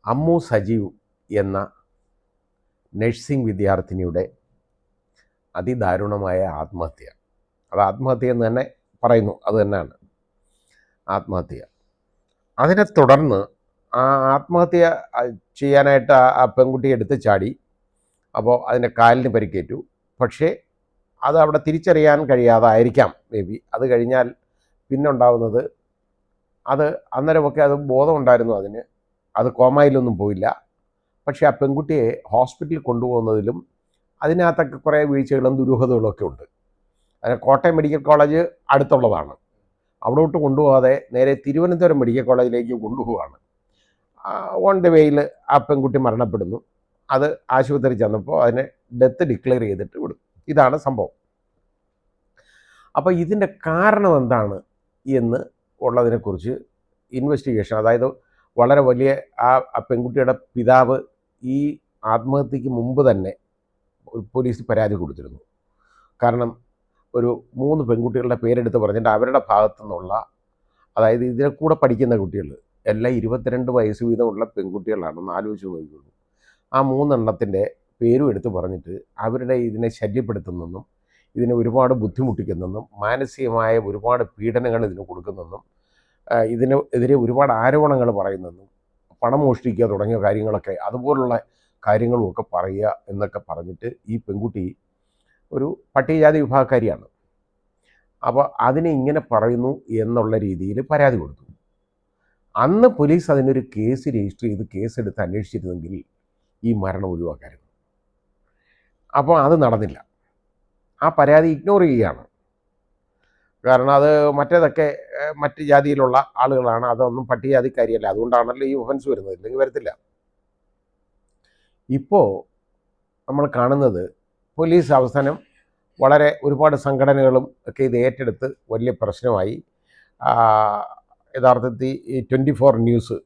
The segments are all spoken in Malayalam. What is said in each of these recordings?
അമ്മു സജീവ് എന്ന നഴ്സിംഗ് വിദ്യാർത്ഥിനിയുടെ അതിദാരുണമായ ആത്മഹത്യ. അത് ആത്മഹത്യ എന്ന് തന്നെ പറയുന്നു, അത് തന്നെയാണ് ആത്മഹത്യ. അതിനെ തുടർന്ന് ആ ആത്മഹത്യ ചെയ്യാനായിട്ട് ആ പെൺകുട്ടി എടുത്ത് ചാടി. അപ്പോൾ അതിൻ്റെ കാലിന് പരിക്കേറ്റു. പക്ഷേ അത് അവിടെ തിരിച്ചറിയാൻ കഴിയാതായിരിക്കാം മേ ബി. അത് കഴിഞ്ഞാൽ പിന്നുണ്ടാകുന്നത്, അത് അന്നേരമൊക്കെ അത് ബോധമുണ്ടായിരുന്നു അതിന്, അത് കോമയിലൊന്നും പോയില്ല. പക്ഷേ ആ പെൺകുട്ടിയെ ഹോസ്പിറ്റലിൽ കൊണ്ടുപോകുന്നതിലും അതിനകത്തൊക്കെ കുറേ വീഴ്ചകളും ദുരൂഹതകളും ഒക്കെ ഉണ്ട്. അതിന് കോട്ടയം മെഡിക്കൽ കോളേജ് അടുത്തുള്ളതാണ്. അവിടോട്ട് കൊണ്ടുപോകാതെ നേരെ തിരുവനന്തപുരം മെഡിക്കൽ കോളേജിലേക്ക് കൊണ്ടുപോവുകയാണ്. ഓൺ ദ വേയിൽ ആ പെൺകുട്ടി മരണപ്പെടുന്നു. അത് ആശുപത്രി ചെന്നപ്പോൾ അതിനെ ഡെത്ത് ഡിക്ലെയർ ചെയ്തിട്ട് വിടും. ഇതാണ് സംഭവം. അപ്പോൾ ഇതിൻ്റെ കാരണം എന്താണ് എന്ന് ഉള്ളതിനെക്കുറിച്ച് ഇൻവെസ്റ്റിഗേഷൻ, അതായത് വളരെ വലിയ ആ പെൺകുട്ടിയുടെ പിതാവ് ഈ ആത്മഹത്യക്ക് മുമ്പ് തന്നെ പോലീസിൽ പരാതി കൊടുത്തിരുന്നു. കാരണം ഒരു 3 പെൺകുട്ടികളുടെ പേരെടുത്ത് പറഞ്ഞിട്ട് അവരുടെ ഭാഗത്തു നിന്നുള്ള, അതായത് ഇതിനെ കൂടെ പഠിക്കുന്ന കുട്ടികൾ എല്ലാം 22 വയസ്സ് വീതമുള്ള പെൺകുട്ടികളാണെന്ന് ആലോചിച്ച് നോക്കിയുള്ളൂ. ആ 3 എണ്ണത്തിൻ്റെ പേരും എടുത്ത് പറഞ്ഞിട്ട് അവരുടെ ഇതിനെ ശല്യപ്പെടുത്തുന്നെന്നും ഇതിനെ ഒരുപാട് ബുദ്ധിമുട്ടിക്കുന്നെന്നും മാനസികമായ ഒരുപാട് പീഡനങ്ങൾ ഇതിന് കൊടുക്കുന്നെന്നും ഇതിനെതിരെ ഒരുപാട് ആരോപണങ്ങൾ പറയുന്നെന്നും പണം മോഷ്ടിക്കുക തുടങ്ങിയ കാര്യങ്ങളൊക്കെ, അതുപോലുള്ള കാര്യങ്ങളുമൊക്കെ പറയുക എന്നൊക്കെ പറഞ്ഞിട്ട് ഈ പെൺകുട്ടി ഒരു പട്ടികജാതി വിഭാഗക്കാരിയാണ്. അപ്പോൾ അതിനെ ഇങ്ങനെ പറയുന്നു എന്നുള്ള രീതിയിൽ പരാതി കൊടുത്തു. അന്ന് പോലീസ് അതിനൊരു കേസ് രജിസ്റ്റർ ചെയ്ത് കേസെടുത്ത് അന്വേഷിച്ചിരുന്നെങ്കിൽ ഈ മരണം ഒഴിവാക്കായിരുന്നു. അപ്പോൾ അത് നടന്നില്ല. ആ പരാതി ഇഗ്നോർ ചെയ്യുകയാണ്. കാരണം അത് മറ്റേതൊക്കെ മറ്റ് ജാതിയിലുള്ള ആളുകളാണ്, അതൊന്നും പട്ടികജാതിക്കാരിയല്ല. അതുകൊണ്ടാണല്ലോ ഈ ഒഫൻസ് വരുന്നത്, ഇല്ലെങ്കിൽ വരത്തില്ല. ഇപ്പോൾ നമ്മൾ കാണുന്നത് പോലീസ് അവസാനം വളരെ ഒരുപാട് സംഘടനകളും ഒക്കെ ഇത് ഏറ്റെടുത്ത് വലിയ പ്രശ്നമായി. യഥാർത്ഥത്തിൽ ഈ 24 ന്യൂസ്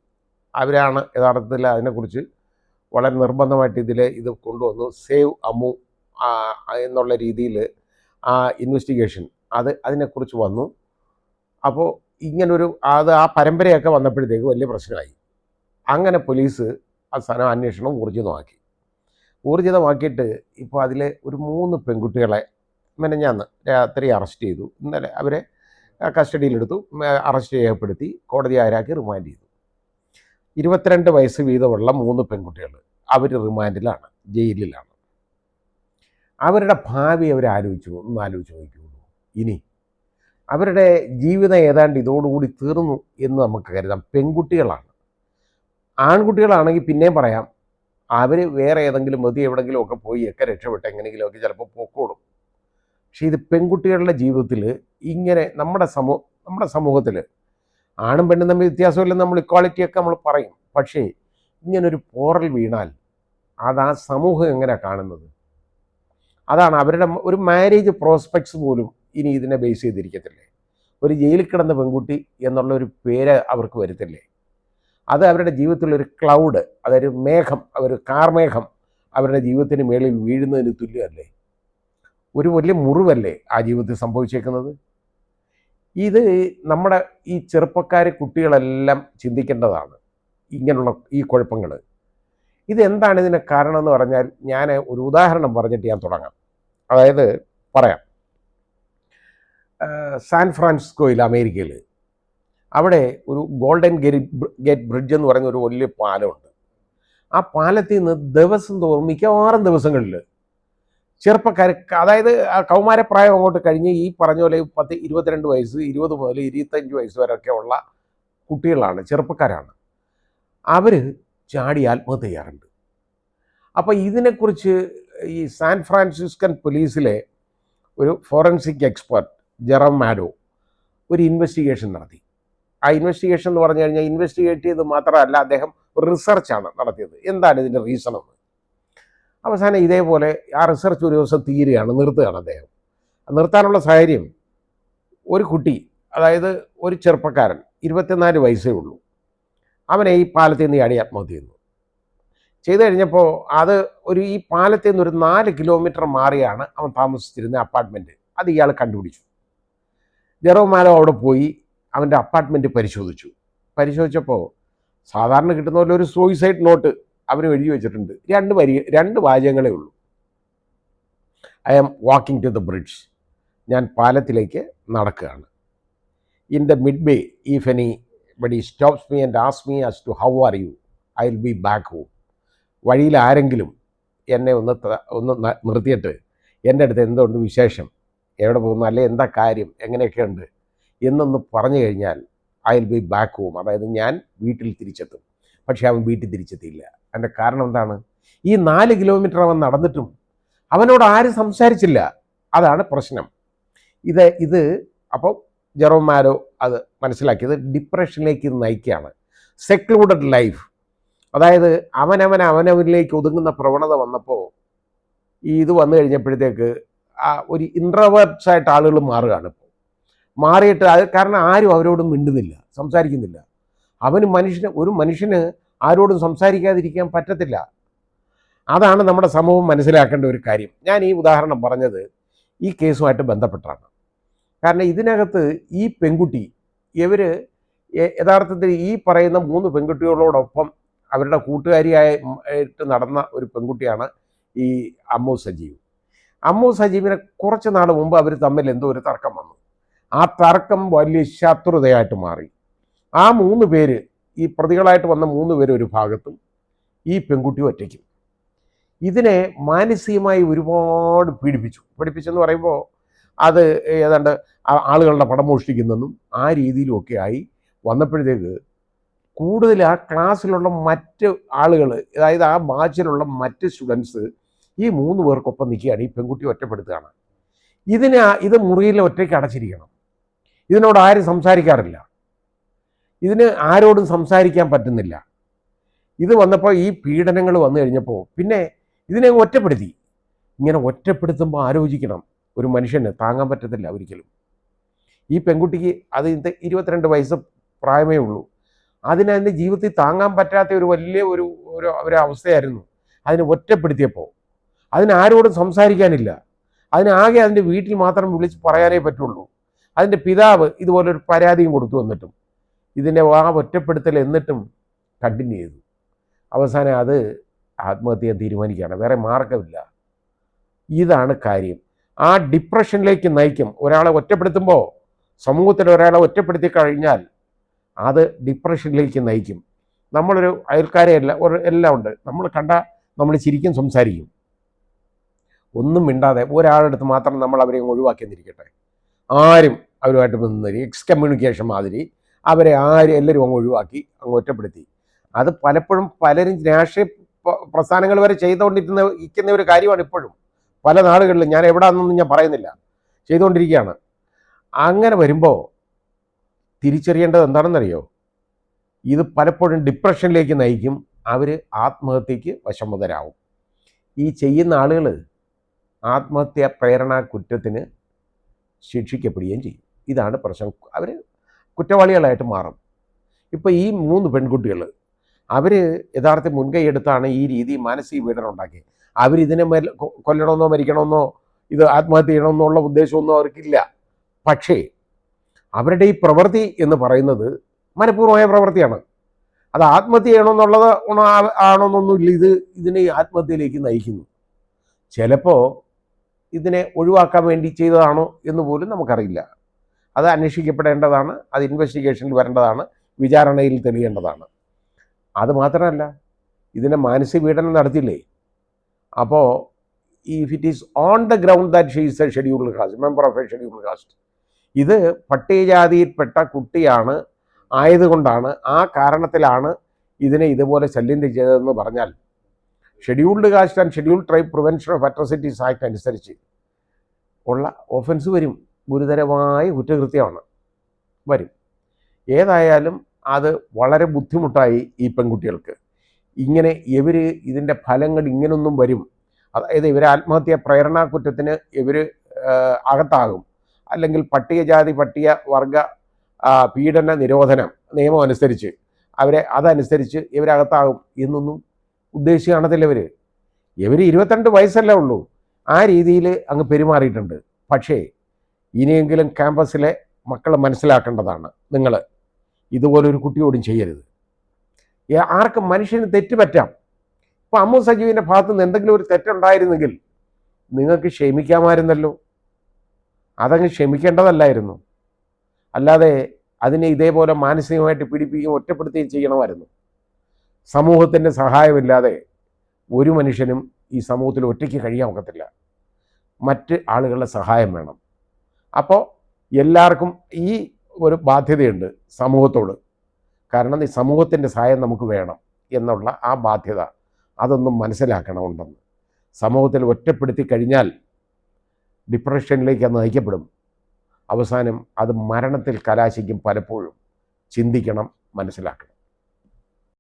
അവരാണ് യഥാർത്ഥത്തിൽ അതിനെക്കുറിച്ച് വളരെ നിർബന്ധമായിട്ട് ഇത് കൊണ്ടുവന്നു. സേവ് അമ്മു എന്നുള്ള രീതിയിൽ ആ ഇൻവെസ്റ്റിഗേഷൻ അതിനെക്കുറിച്ച് വന്നു. അപ്പോൾ ഇങ്ങനൊരു ആ പരമ്പരയൊക്കെ വന്നപ്പോഴത്തേക്ക് വലിയ പ്രശ്നമായി. അങ്ങനെ പോലീസ് അവസാനം അന്വേഷണം ഊർജിതമാക്കിയിട്ട് ഇപ്പോൾ അതിലെ ഒരു 3 പെൺകുട്ടികളെ മെനഞ്ഞാന്ന് രാത്രി അറസ്റ്റ് ചെയ്തു. ഇന്നലെ അവരെ കസ്റ്റഡിയിലെടുത്തു, അറസ്റ്റ് രേഖപ്പെടുത്തി കോടതി ഹാജരാക്കി റിമാൻഡ് ചെയ്തു. 22 വയസ്സ് വീതമുള്ള 3 പെൺകുട്ടികൾ അവർ റിമാൻഡിലാണ്, ജയിലിലാണ്. അവരുടെ ഭാവി ഒന്ന് ആലോചിച്ച് നോക്കിയുള്ളൂ. ഇനി അവരുടെ ജീവിതം ഏതാണ്ട് ഇതോടുകൂടി തീർന്നു എന്ന് നമുക്ക് കരുതാം. പെൺകുട്ടികളാണ്. ആൺകുട്ടികളാണെങ്കിൽ പിന്നെയും പറയാം, അവർ വേറെ ഏതെങ്കിലും എവിടെയെങ്കിലും ഒക്കെ പോയി ഒക്കെ രക്ഷപ്പെട്ട് എങ്ങനെയെങ്കിലുമൊക്കെ ചിലപ്പോൾ പൊക്കോളും. പക്ഷേ ഇത് പെൺകുട്ടികളുടെ ജീവിതത്തിൽ ഇങ്ങനെ നമ്മുടെ സമൂഹത്തിൽ ആണും പെണ്ണും തമ്മിൽ വ്യത്യാസമില്ലെന്ന് നമ്മൾ ഇക്വാളിറ്റിയൊക്കെ നമ്മൾ പറയും. പക്ഷേ ഇങ്ങനൊരു പോറൽ വീണാൽ ആ സമൂഹം എങ്ങനെയാണ് കാണുന്നത്? അതാണ് അവരുടെ ഒരു മാരേജ് പ്രോസ്പെക്ട്സ് പോലും ഇനി ഇതിനെ ബേസ് ചെയ്തിരിക്കത്തില്ലേ? ഒരു ജയിലിൽ കിടന്ന പെൺകുട്ടി എന്നുള്ളൊരു പേര് അവർക്ക് വരുത്തില്ലേ? അത് അവരുടെ ജീവിതത്തിലൊരു ക്ലൗഡ്, അതൊരു മേഘം, ഒരു കാർമേഘം അവരുടെ ജീവിതത്തിന് മേളിൽ വീഴുന്നതിന് തുല്യമല്ലേ? ഒരു വലിയ മുറിവല്ലേ ആ ജീവിതത്തിൽ സംഭവിച്ചേക്കുന്നത്? ഇത് നമ്മുടെ ഈ ചെറുപ്പക്കാരെ കുട്ടികളെല്ലാം ചിന്തിക്കേണ്ടതാണ്. ഇങ്ങനെയുള്ള ഈ കുഴപ്പങ്ങൾ ഇതെന്താണ് ഇതിന് കാരണം എന്ന് പറഞ്ഞാൽ, ഞാൻ ഒരു ഉദാഹരണം പറഞ്ഞിട്ട് ഞാൻ തുടങ്ങാം. അതായത് പറയാം, സാൻ ഫ്രാൻസിസ്കോയിൽ, അമേരിക്കയിൽ, അവിടെ ഒരു ഗോൾഡൻ ഗേറ്റ് ബ്രിഡ്ജ് എന്ന് പറയുന്ന ഒരു വലിയ പാലമുണ്ട്. ആ പാലത്തിൽ നിന്ന് ദിവസം തോറും മിക്കവാറും ദിവസങ്ങളിൽ ചെറുപ്പക്കാർ, അതായത് ആ കൗമാരപ്രായം അങ്ങോട്ട് കഴിഞ്ഞ് ഈ പറഞ്ഞ പോലെ 22 വയസ്സ്, 20 മുതൽ 25 വയസ്സ് വരെയൊക്കെ ഉള്ള കുട്ടികളാണ്, ചെറുപ്പക്കാരാണ്. അവർ ചാടി ആത്മഹത്യ ചെയ്യാറുണ്ട്. അപ്പോൾ ഇതിനെക്കുറിച്ച് ഈ സാൻ ഫ്രാൻസിസ്കൻ പോലീസിലെ ഒരു ഫോറൻസിക് എക്സ്പെർട്ട് ജെറം മാഡോ ഒരു ഇൻവെസ്റ്റിഗേഷൻ നടത്തി. ആ ഇൻവെസ്റ്റിഗേഷൻ എന്ന് പറഞ്ഞു കഴിഞ്ഞാൽ ഇൻവെസ്റ്റിഗേറ്റ് ചെയ്ത് മാത്രമല്ല, അദ്ദേഹം റിസർച്ചാണ് നടത്തിയത്. എന്താണ് ഇതിൻ്റെ റീസൺ എന്ന്. അവസാനം ഇതേപോലെ ആ റിസർച്ച് ഒരു ദിവസം നിർത്തുകയാണ് അദ്ദേഹം. നിർത്താനുള്ള സാഹചര്യം, ഒരു കുട്ടി, അതായത് ഒരു ചെറുപ്പക്കാരൻ, 24 വയസ്സേ ഉള്ളൂ, അവനെ ഈ പാലത്തിൽ നിന്ന് ചാടി ആത്മഹത്യ ചെയ്തു കഴിഞ്ഞപ്പോൾ ഈ പാലത്തിൽ നിന്ന് ഒരു 4 കിലോമീറ്റർ മാറിയാണ് അവൻ താമസിച്ചിരുന്ന അപ്പാർട്ട്മെൻറ്റ്. അത് ഇയാൾ കണ്ടുപിടിച്ചു. ജെറോം മാഡോ അവിടെ പോയി അവൻ്റെ അപ്പാർട്ട്മെൻറ്റ് പരിശോധിച്ചപ്പോൾ സാധാരണ കിട്ടുന്ന പോലെ ഒരു സൂയിസൈഡ് നോട്ട് അവന് എഴുതി വെച്ചിട്ടുണ്ട്. 2 വാചകങ്ങളേ ഉള്ളൂ. I am walking to the bridge. ഞാൻ പാലത്തിലേക്ക് നടക്കുകയാണ്. In the midway if anybody stops me and ask me as to how are you I will be back home. വഴിയിൽ ആരെങ്കിലും എന്നെ ഒന്ന് നിർത്തിയിട്ട് എൻ്റെ അടുത്ത് എന്തുകൊണ്ട് വിശേഷം, എവിടെ പോകുന്നു, അല്ലെ എന്താ കാര്യം, എങ്ങനെയൊക്കെ ഉണ്ട് എന്നൊന്ന് പറഞ്ഞു കഴിഞ്ഞാൽ I will be back home, അതായത് ഞാൻ വീട്ടിൽ തിരിച്ചെത്തും. പക്ഷേ അവൻ വീട്ടിൽ തിരിച്ചെത്തിയില്ല. അതിൻ്റെ കാരണം എന്താണ്? ഈ 4 കിലോമീറ്റർ അവൻ നടന്നിട്ടും അവനോട് ആരും സംസാരിച്ചില്ല. അതാണ് പ്രശ്നം. ഇത് അപ്പോൾ ജെറോം മാരോ അത് മനസ്സിലാക്കിയത് ഡിപ്രഷനിലേക്ക് നയിക്കുകയാണ്. സെക്ലൂഡഡ് ലൈഫ്, അതായത് അവനവനിലേക്ക് ഒതുങ്ങുന്ന പ്രവണത വന്നപ്പോൾ ഇത് വന്നു കഴിഞ്ഞപ്പോഴത്തേക്ക് ഒരു ഇൻട്രോവേർട്സ് ആയിട്ട് ആളുകൾ മാറുകയാണ്. ഇപ്പോൾ മാറിയിട്ട് അത് കാരണം ആരും അവരോടും മിണ്ടുന്നില്ല, സംസാരിക്കുന്നില്ല. ഒരു മനുഷ്യന് ആരോടും സംസാരിക്കാതിരിക്കാൻ പറ്റത്തില്ല. അതാണ് നമ്മുടെ സമൂഹം മനസ്സിലാക്കേണ്ട ഒരു കാര്യം. ഞാൻ ഈ ഉദാഹരണം പറഞ്ഞത് ഈ കേസുമായിട്ട് ബന്ധപ്പെട്ടാണ്. കാരണം ഇതിനകത്ത് ഈ പെൺകുട്ടി യഥാർത്ഥത്തിൽ ഈ പറയുന്ന 3 പെൺകുട്ടികളോടൊപ്പം അവരുടെ കൂട്ടുകാരിയായിട്ട് നടന്ന ഒരു പെൺകുട്ടിയാണ് ഈ അമ്മു സജീവ്. അമ്മു സജീവിനെ കുറച്ച് നാൾ മുമ്പ് അവർ തമ്മിൽ എന്തോ ഒരു തർക്കം വന്നു. ആ തർക്കം വലിയ ശത്രുതയായിട്ട് മാറി. ആ 3 പേര്, ഈ പ്രതികളായിട്ട് വന്ന 3 പേര് ഒരു ഭാഗത്തും ഈ പെൺകുട്ടി ഒറ്റയ്ക്കും. ഇതിനെ മാനസികമായി ഒരുപാട് പീഡിപ്പിച്ചെന്ന് പറയുമ്പോൾ അത് ഏതാണ്ട് ആളുകളുടെ പണം മോഷ്ടിക്കുന്നതും ആ രീതിയിലുമൊക്കെ ആയി വന്നപ്പോഴത്തേക്ക് കൂടുതൽ ആ ക്ലാസ്സിലുള്ള മറ്റ് ആളുകൾ, അതായത് ആ ബാച്ചിലുള്ള മറ്റ് സ്റ്റുഡൻസ് ഈ 3 പേർക്കൊപ്പം നിൽക്കുകയാണ്. ഈ പെൺകുട്ടി ഒറ്റപ്പെടുത്തുകയാണ്. ഇത് മുറിയിൽ ഒറ്റയ്ക്ക് അടച്ചിരിക്കണം. ഇതിനോട് ആരും സംസാരിക്കാറില്ല. ഇതിന് ആരോടും സംസാരിക്കാൻ പറ്റുന്നില്ല. ഇത് വന്നപ്പോൾ ഈ പീഡനങ്ങൾ വന്നു കഴിഞ്ഞപ്പോൾ പിന്നെ ഇതിനെ ഒറ്റപ്പെടുത്തി. ഇങ്ങനെ ഒറ്റപ്പെടുത്തുമ്പോൾ ആലോചിക്കണം, ഒരു മനുഷ്യന് താങ്ങാൻ പറ്റത്തില്ല ഒരിക്കലും. ഈ പെൺകുട്ടിക്ക് അത് 22 വയസ്സ് പ്രായമേ ഉള്ളൂ. അതിൻ്റെ ജീവിതത്തിൽ താങ്ങാൻ പറ്റാത്ത ഒരു വലിയ ഒരു അവസ്ഥയായിരുന്നു. അതിനെ ഒറ്റപ്പെടുത്തിയപ്പോൾ അതിനാരോടും സംസാരിക്കാനില്ല. അതിനാകെ അതിൻ്റെ വീട്ടിൽ മാത്രം വിളിച്ച് പറയാനേ പറ്റുള്ളൂ. അതിൻ്റെ പിതാവ് ഇതുപോലൊരു പരാതിയും കൊടുത്തു. എന്നിട്ടും ഇതിൻ്റെ ഒറ്റപ്പെടുത്തൽ എന്നിട്ടും കണ്ടിന്യൂ ചെയ്തു. അവസാനം അത് ആത്മഹത്യ തീരുമാനിക്കുകയാണ്. വേറെ മാർഗമില്ല. ഇതാണ് കാര്യം. ആ ഡിപ്രഷനിലേക്ക് നയിക്കും. ഒരാളെ ഒറ്റപ്പെടുത്തുമ്പോൾ, സമൂഹത്തിൽ ഒരാളെ ഒറ്റപ്പെടുത്തി കഴിഞ്ഞാൽ അത് ഡിപ്രഷനിലേക്ക് നയിക്കും. നമ്മളൊരു അയൽക്കാരെ എല്ലാം ഉണ്ട്, നമ്മൾ നമ്മൾ ചിരിക്കും, സംസാരിക്കും. ഒന്നും മിണ്ടാതെ ഒരാളെടുത്ത് മാത്രം നമ്മൾ അവരെ ഒഴിവാക്കി എന്നിരിക്കട്ടെ, ആരും അവരുമായിട്ട് നിന്ന് എക്സ്കമ്മ്യൂണിക്കേഷൻ മാതിരി അവരെ എല്ലാവരും അങ്ങ് ഒഴിവാക്കി, അങ്ങ് ഒറ്റപ്പെടുത്തി. അത് പലപ്പോഴും പലരും രാഷ്ട്രീയ പ്രസ്ഥാനങ്ങൾ വരെ ചെയ്തുകൊണ്ടിരിക്കുന്ന ഒരു കാര്യമാണ് ഇപ്പോഴും പല നാടുകളിലും. ഞാൻ എവിടെയാണെന്നൊന്നും ഞാൻ പറയുന്നില്ല, ചെയ്തുകൊണ്ടിരിക്കുകയാണ്. അങ്ങനെ വരുമ്പോൾ തിരിച്ചറിയേണ്ടത് എന്താണെന്നറിയോ? ഇത് പലപ്പോഴും ഡിപ്രഷനിലേക്ക് നയിക്കും. അവർ ആത്മഹത്യക്ക് വശംവദരാകും. ഈ ചെയ്യുന്ന ആളുകൾ ആത്മഹത്യ പ്രേരണാ കുറ്റത്തിന് ശിക്ഷിക്കപ്പെടുകയും ചെയ്യും. ഇതാണ് പ്രശ്നം. അവർ കുറ്റവാളികളായിട്ട് മാറും. ഇപ്പോൾ ഈ 3 പെൺകുട്ടികൾ അവർ യഥാർത്ഥ മുൻകൈ എടുത്താണ് ഈ രീതി മാനസിക പീഡനം ഉണ്ടാക്കിയത്. അവരിതിനെ കൊല്ലണമെന്നോ മരിക്കണമെന്നോ ഇത് ആത്മഹത്യ ചെയ്യണമെന്നോ ഉള്ള ഉദ്ദേശമൊന്നും അവർക്കില്ല. പക്ഷേ അവരുടെ ഈ പ്രവൃത്തി എന്ന് പറയുന്നത് മനഃപൂർവമായ പ്രവൃത്തിയാണ്. അത് ആത്മഹത്യ ചെയ്യണമെന്നുള്ളത് ആണോന്നൊന്നുമില്ല. ഇതിനെ ആത്മഹത്യയിലേക്ക് നയിക്കുന്നു. ചിലപ്പോൾ ഇതിനെ ഒഴിവാക്കാൻ വേണ്ടി ചെയ്തതാണോ എന്ന് പോലും നമുക്കറിയില്ല. അത് അന്വേഷിക്കപ്പെടേണ്ടതാണ്. അത് ഇൻവെസ്റ്റിഗേഷനിൽ വരേണ്ടതാണ്. വിചാരണയിൽ തെളിയേണ്ടതാണ്. അതുമാത്രമല്ല, ഇതിനെ മാനസിക പീഡനം നടത്തില്ലേ. അപ്പോൾ if it is on the ground that she is A scheduled caste, member of A scheduled caste, ഇത് പട്ടികജാതിയിൽപ്പെട്ട കുട്ടിയാണ് ആയതുകൊണ്ടാണ്, ആ കാരണത്തിലാണ് ഇതിനെ ഇതുപോലെ ശല്യം ചെയ്തതെന്ന് പറഞ്ഞാൽ scheduled caste and scheduled tribe prevention of atrocities act അനുസരിച്ച് ഉള്ള ഒഫൻസ് വരും. ഗുരുതരമായ കുറ്റകൃത്യമാണ് വരും. ഏതായാലും അത് വളരെ ബുദ്ധിമുട്ടായി ഈ പെൺകുട്ടികൾക്ക്. ഇങ്ങനെ ഇതിൻ്റെ ഫലങ്ങൾ ഇങ്ങനൊന്നും വരും. അതായത് ഇവർ ആത്മഹത്യ പ്രേരണാ കുറ്റത്തിന് അകത്താകും. അല്ലെങ്കിൽ പട്ടികജാതി പട്ടിക വർഗ പീഡന നിരോധന നിയമം അനുസരിച്ച് അതനുസരിച്ച് ഇവരകത്താകും എന്നൊന്നും ഉദ്ദേശിച്ച് കാണത്തില്ല. ഇവർ 22 വയസ്സല്ലേ ഉള്ളൂ. ആ രീതിയിൽ അങ്ങ് പെരുമാറിയിട്ടുണ്ട്. പക്ഷേ ഇനിയെങ്കിലും ക്യാമ്പസിലെ മക്കൾ മനസ്സിലാക്കേണ്ടതാണ്, നിങ്ങൾ ഇതുപോലൊരു കുട്ടിയോടും ചെയ്യരുത്. ആർക്കും മനുഷ്യന് തെറ്റ് പറ്റാം. ഇപ്പോൾ അമ്മു സജീവിൻ്റെ ഭാഗത്തു നിന്ന് എന്തെങ്കിലും ഒരു തെറ്റുണ്ടായിരുന്നെങ്കിൽ നിങ്ങൾക്ക് ക്ഷമിക്കാമായിരുന്നല്ലോ. അതങ്ങ് ക്ഷമിക്കേണ്ടതല്ലായിരുന്നു. അല്ലാതെ അതിനെ ഇതേപോലെ മാനസികമായിട്ട് പീഡിപ്പിക്കുകയും ഒറ്റപ്പെടുത്തുകയും ചെയ്യണമായിരുന്നു. സമൂഹത്തിൻ്റെ സഹായമില്ലാതെ ഒരു മനുഷ്യനും ഈ സമൂഹത്തിൽ ഒറ്റയ്ക്ക് കഴിയാൻ ഒക്കത്തില്ല. മറ്റ് ആളുകളുടെ സഹായം വേണം. അപ്പോൾ എല്ലാവർക്കും ഈ ഒരു ബാധ്യതയുണ്ട് സമൂഹത്തോട്. കാരണം ഈ സമൂഹത്തിൻ്റെ സഹായം നമുക്ക് വേണം എന്നുള്ള ആ ബാധ്യത അതൊന്നും മനസ്സിലാക്കണമുണ്ടെന്ന്. സമൂഹത്തിൽ ഒറ്റപ്പെടുത്തി കഴിഞ്ഞാൽ ഡിപ്രഷനിലേക്ക് അത് നയിക്കപ്പെടും. അവസാനം അത് മരണത്തിൽ കലാശിക്കും. പലപ്പോഴും ചിന്തിക്കണം, മനസ്സിലാക്കണം.